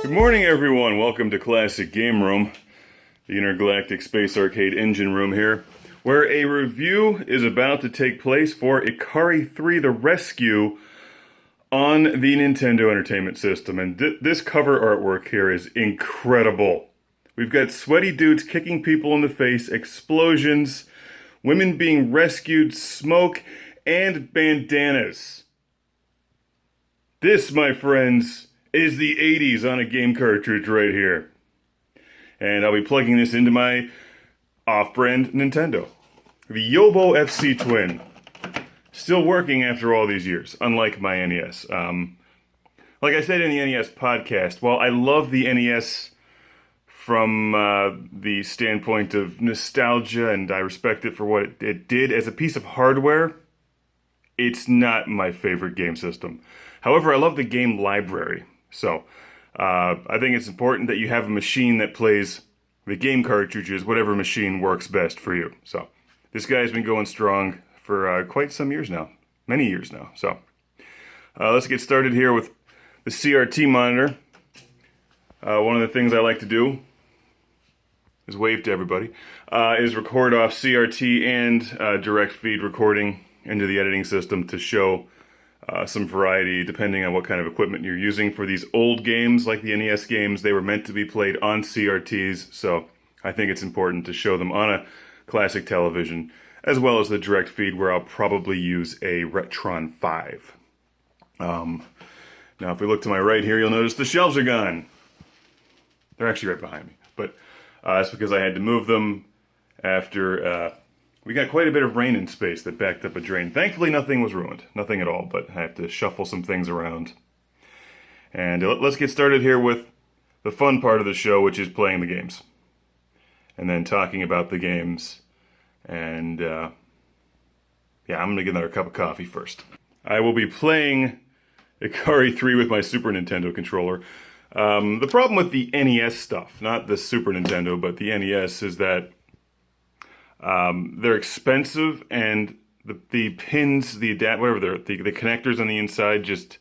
Good morning, everyone. Welcome to Classic Game Room, the intergalactic space arcade engine room here, where a review is about to take place for Ikari III The Rescue on the Nintendo Entertainment System. And this cover artwork here is incredible. We've got sweaty dudes kicking people in the face, explosions, women being rescued, smoke, and bandanas. This, my friends, is the 80s on a game cartridge right here. And I'll be plugging this into my off-brand Nintendo. The Yobo FC Twin. Still working after all these years, unlike my NES. Like I said in the NES podcast, while I love the NES from the standpoint of nostalgia, and I respect it for what it did as a piece of hardware, it's not my favorite game system. However, I love the game library. So, I think it's important that you have a machine that plays the game cartridges, whatever machine works best for you. So, this guy's been going strong for quite some years now. Many years now. So, let's get started here with the CRT monitor. One of the things I like to do is wave to everybody, is record off CRT and direct feed recording into the editing system to show some variety depending on what kind of equipment you're using. For these old games like the NES games, they were meant to be played on CRTs, so I think it's important to show them on a classic television, as well as the direct feed, where I'll probably use a Retron 5. Now if we look to my right here, you'll notice the shelves are gone. They're actually right behind me, but that's because I had to move them after we got quite a bit of rain in space that backed up a drain. Thankfully, nothing was ruined. Nothing at all, but I have to shuffle some things around. And let's get started here with the fun part of the show, which is playing the games. And then talking about the games. And, yeah, I'm going to get another cup of coffee first. I will be playing Ikari 3 with my Super Nintendo controller. The problem with the NES stuff, not the Super Nintendo, but the NES, is that they're expensive, and the pins, the connectors on the inside just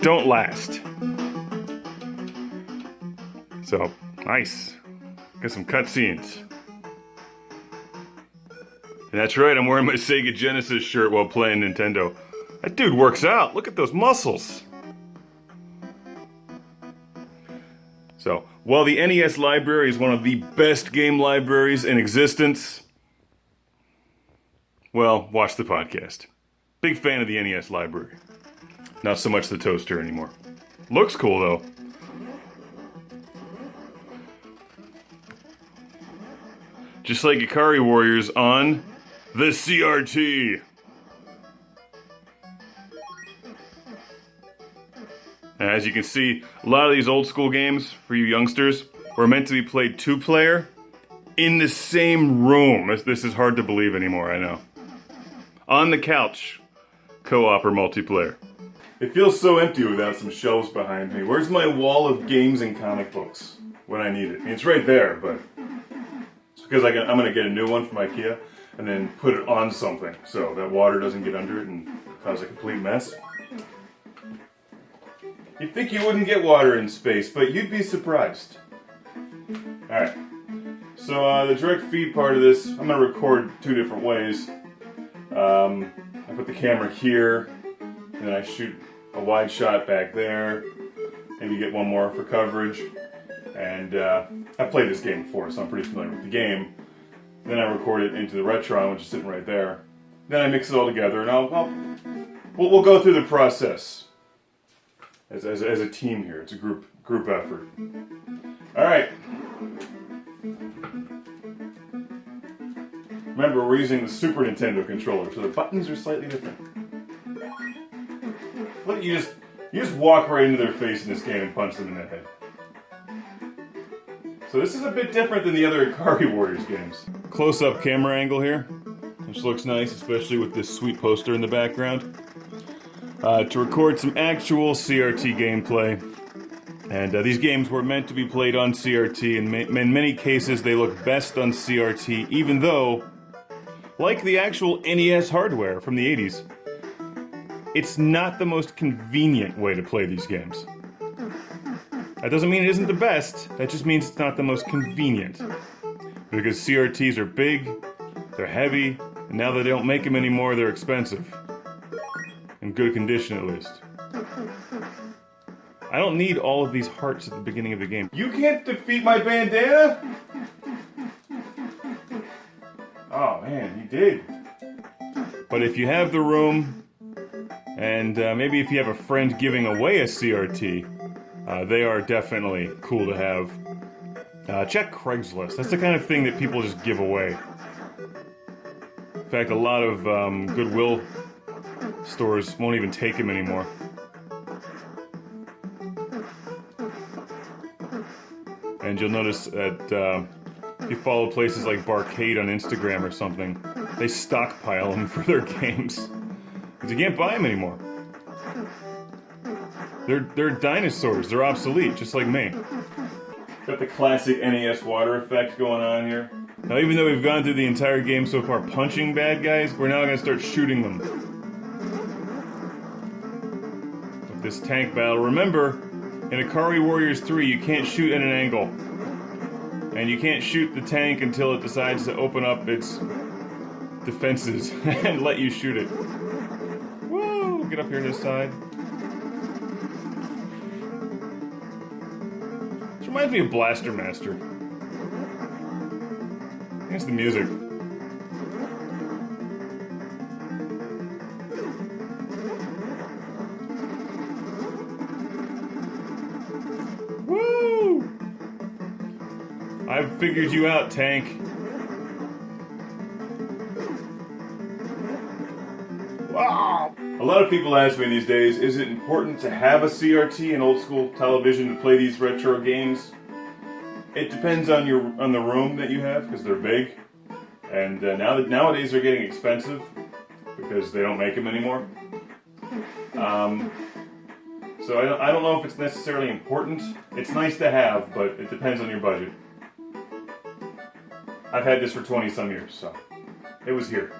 don't last. So, nice. Got some cutscenes. And that's right, I'm wearing my Sega Genesis shirt while playing Nintendo. That dude works out. Look at those muscles. So, while the NES library is one of the best game libraries in existence, well, watch the podcast. Big fan of the NES library. Not so much the toaster anymore. Looks cool, though. Just like Ikari Warriors on the CRT. As you can see, a lot of these old school games, for you youngsters, were meant to be played two-player in the same room. This is hard to believe anymore, I know. On the couch, co-op or multiplayer. It feels so empty without some shelves behind me. Where's my wall of games and comic books when I need it? I mean, it's right there, but it's because I'm going to get a new one from IKEA and then put it on something so that water doesn't get under it and cause a complete mess. You'd think you wouldn't get water in space, but you'd be surprised. Alright, so the direct feed part of this, I'm going to record two different ways. I put the camera here, and then I shoot a wide shot back there, maybe get one more for coverage. And I've played this game before, so I'm pretty familiar with the game. Then I record it into the Retron, which is sitting right there. Then I mix it all together, and we'll go through the process. As a team here. It's a group effort. Alright. Remember, we're using the Super Nintendo controller, so the buttons are slightly different. Look, you just walk right into their face in this game and punch them in the head. So this is a bit different than the other Ikari Warriors games. Close-up camera angle here, which looks nice, especially with this sweet poster in the background. To record some actual CRT gameplay. And these games were meant to be played on CRT, and in many cases they look best on CRT, even though, like the actual NES hardware from the 80s, it's not the most convenient way to play these games. That doesn't mean it isn't the best, that just means it's not the most convenient. Because CRTs are big, they're heavy, and now that they don't make them anymore, they're expensive. In good condition, at least. I don't need all of these hearts at the beginning of the game. You can't defeat my bandana? Oh man, you did. But if you have the room, and maybe if you have a friend giving away a CRT, they are definitely cool to have. Check Craigslist. That's the kind of thing that people just give away. In fact, a lot of Goodwill stores won't even take them anymore. And you'll notice that if you follow places like Barcade on Instagram or something, they stockpile them for their games. Because you can't buy them anymore. They're dinosaurs. They're obsolete, just like me. Got the classic NES water effect going on here. Now, even though we've gone through the entire game so far punching bad guys, we're now going to start shooting them. With this tank battle, remember, in Ikari Warriors 3, you can't shoot at an angle. And you can't shoot the tank until it decides to open up its defenses and let you shoot it. Woo! Get up here to this side. This reminds me of Blaster Master. I guess the music. Woo! I've figured you out, tank. Wow! A lot of people ask me these days, is it important to have a CRT, an old school television, to play these retro games? It depends on the room that you have, because they're big. And nowadays they're getting expensive, because they don't make them anymore. So I don't know if it's necessarily important. It's nice to have, but it depends on your budget. I've had this for 20-some years, so it was here.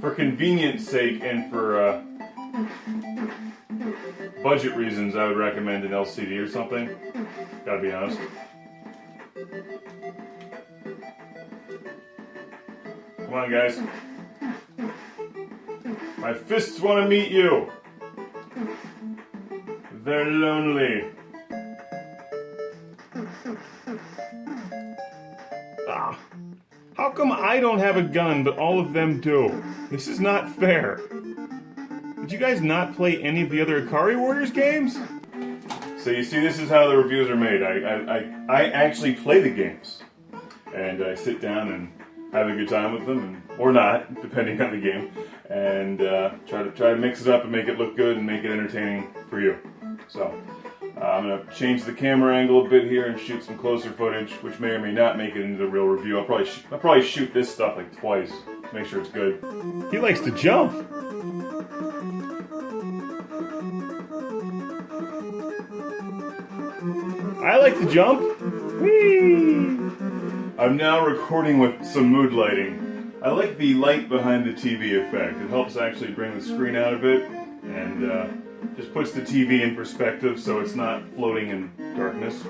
For convenience sake and for budget reasons, I would recommend an LCD or something. Gotta be honest. Come on, guys. My fists want to meet you. They're lonely. Ah. How come I don't have a gun, but all of them do? This is not fair. Did you guys not play any of the other Ikari Warriors games? So you see, this is how the reviews are made. I actually play the games. And I sit down and have a good time with them, or not, depending on the game. And try to mix it up and make it look good and make it entertaining for you. So I'm going to change the camera angle a bit here and shoot some closer footage, which may or may not make it into the real review. I'll probably shoot this stuff like twice to make sure it's good. He likes to jump. I like to jump. Whee! I'm now recording with some mood lighting. I like the light behind the TV effect. It helps actually bring the screen out a bit and just puts the TV in perspective so it's not floating in darkness.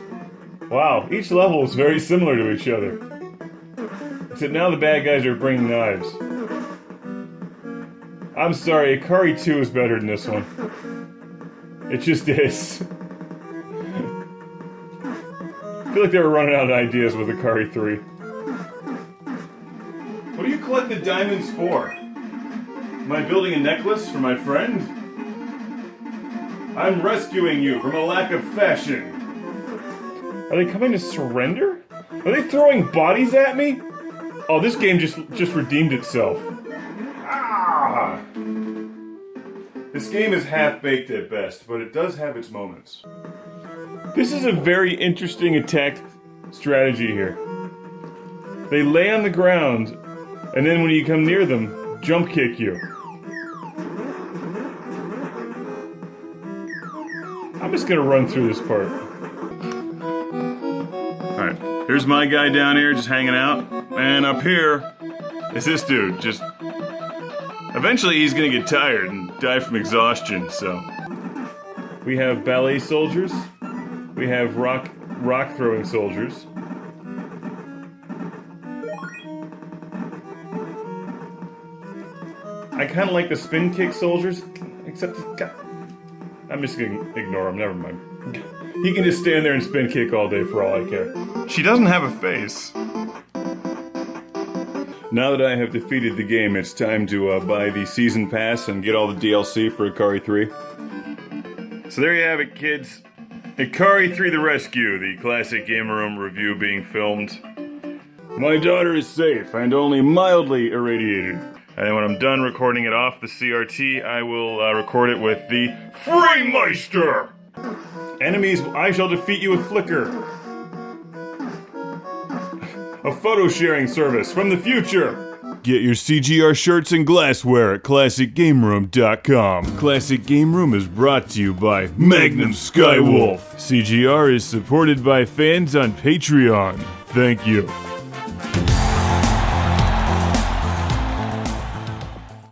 Wow, each level is very similar to each other. Except now the bad guys are bringing knives. I'm sorry, Ikari 2 is better than this one. It just is. I feel like they were running out of ideas with Ikari 3. What do you collect the diamonds for? Am I building a necklace for my friend? I'm rescuing you from a lack of fashion. Are they coming to surrender? Are they throwing bodies at me? Oh, this game just redeemed itself. Ah! This game is half-baked at best, but it does have its moments. This is a very interesting attack strategy here. They lay on the ground, and then when you come near them, jump kick you. I'm just gonna run through this part. Alright, here's my guy down here just hanging out. And up here is this dude. Just eventually he's gonna get tired and die from exhaustion, so. We have ballet soldiers. We have rock throwing soldiers. I kind of like the spin kick soldiers, except I'm just gonna ignore him, never mind. He can just stand there and spin kick all day for all I care. She doesn't have a face. Now that I have defeated the game, it's time to buy the season pass and get all the DLC for Ikari 3. So there you have it, kids. Ikari III The Rescue, the classic gamer room review being filmed. My daughter is safe and only mildly irradiated. And when I'm done recording it off the CRT, I will record it with the Freemeister! Enemies, I shall defeat you with Flickr. A photo sharing service from the future. Get your CGR shirts and glassware at ClassicGameRoom.com. Classic Game Room is brought to you by Magnum Skywolf. CGR is supported by fans on Patreon. Thank you.